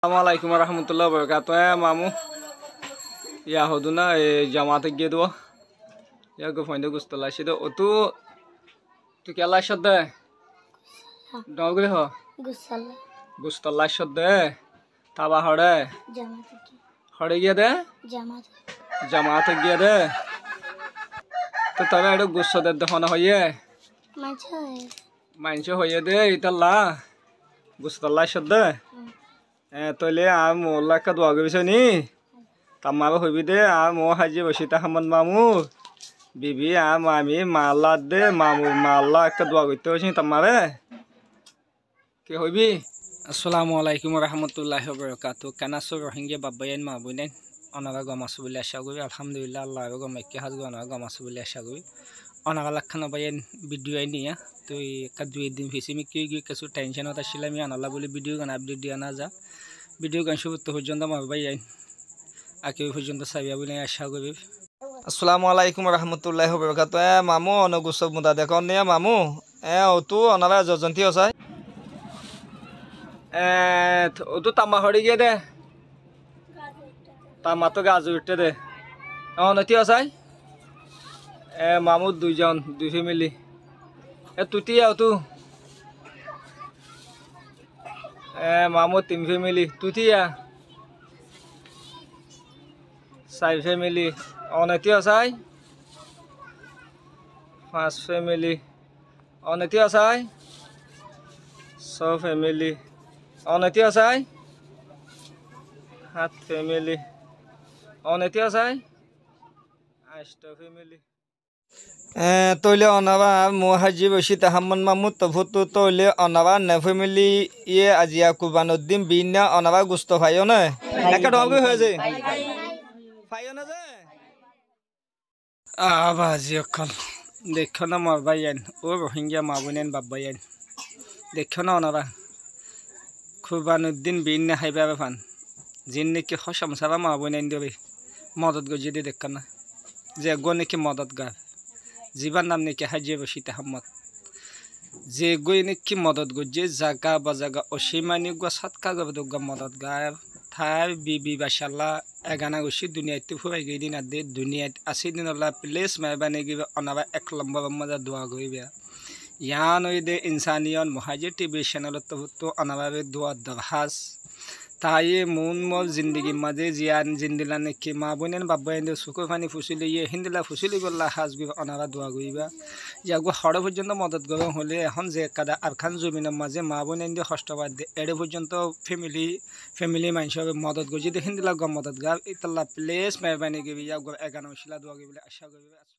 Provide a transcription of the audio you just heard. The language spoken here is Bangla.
Assalamualaikum warahmatullahi wabarakatuh. Mamu ya hoduna jamaat gedo ya go find gustala shido otu tu kala shadda dogre ho gustala shadda taba hore hore gye de jamaat gye de to tabe edo gussada de hona hoye manche hoye de italla gustala shadda তোলে আর মোল্লা একটা দোয়া করেছো নি তাম্মাবে হইবি দে আর মো হাজি বসিতা হামন মামু বিবি আর মামি মাল্লা দে মামু মাল্লা একটা দোয়া করতে হয়েছি তাম্মাবে কে হইবি আসসালামু আলাইকুম রহমতুল্লাহি ওয়া বারাকাতুহু কানাসু রোহিঙ্গা বাবায়ান মাবুনেন অনারা গমাসু বলে আশা করি আলহামদুলিল্লাহ আল্লাহ গো মেকে হাজ গো অনারা গমাসু বলে আশা করি অনারা লাখানা বায়ান ভিডিও আইনিয়া তো একটা দুই দিন হয়েছে আমি কি কিছু টেনশনত আসলে আমি আনালা বলে ভিডিও গান আপডেট দিয়া না যা ভিডিও গান শুরু পর্যন্ত আমার ভাই আইন আকে পর্যন্ত সাবিয়া বলে আশা করি আসসালামু আলাইকুম রহমতুল্লাহি ওয়া বারাকাতুহু মামু অনগুসব মুদা দেখন নে মামু ওতু অনারা জজন্তি হসাই ওতু তামা হড়ি গিয়ে দে তামা তো গাছ উঠতে দে অনতি হসাই মামু দুইজন দুই ফ্যামিলি তুতি তু মামু তিন ফ্যামিলি তুতিয়া চার ফ্যামিলি অনতি আছাই পাঁচ ফ্যামিলি অনতি আছাই ছ ফ্যামিলি অনতি আছাই সাত ফ্যামিলি অনতি আছাই আষ্ট ফ্যামিলি তৈলে অনাবা মো হাজি বসি তাহাম্মন মামুদ তফুতু তৈলে অনাবা নে ফ্যামিলি ইয়ে আজিয়া কুরবানুদ্দিন বিনা অনাবা গুস্ত ভাইও না একটা ডগ হয়েছে ভাইও না যে আবাজি অকল দেখো না মর ভাইয়ান ও রোহিঙ্গা মাবুনেন বাবাইয়ান দেখো না অনাবা কুরবানুদ্দিন বিনা হাইবা ফান জিন নাকি হসম সারা মাবুনেন দেবে মদত গজি দিয়ে দেখ না যে গো নাকি মদত গা জীবার নাম নাকি হাজি বসিত আহমদ যে গই নাকি মদত গজে জাগা বা জাগা অসীমানি গা সাতকা গা মদত গায় থাই বিবি বাসাল্লাহ এগানা গছি দুনিয়াতে ফুরাই গই দিন আদে দুনিয়াত আসি দিন প্লেস মেহবানি গিয়ে অনাবা এক লম্বা মজা দোয়া গইবা ইয়ান ওই দে ইনসানিয়ন মহাজির টিভি চ্যানেলত তো অনাবাবে দোয়া দরহাস তাই মন মল জিন্দগি মাঝে জিয়ান জিন্দিলা নাকি মা বোনেন বাবা এনে সুখে ফানি ফুসিলে ইয়ে হিন্দিলা ফুসিলি গল্লা হাজ গই অনারা দোয়া গইবা ইয়াগো হড় পর্যন্ত মদত গব হলে এখন যে কাদা আরখান জমিনের মাঝে মা বোন এনে কষ্টবাদ দে এড়ে পর্যন্ত ফ্যামিলি মানুষ মদত গজি দে হিন্দিলা গম মদত গা ইতাল্লা প্লেস মেহরবানি গবি ইয়াগো এগানো শিলা দোয়া গইবলে আশা গইবা।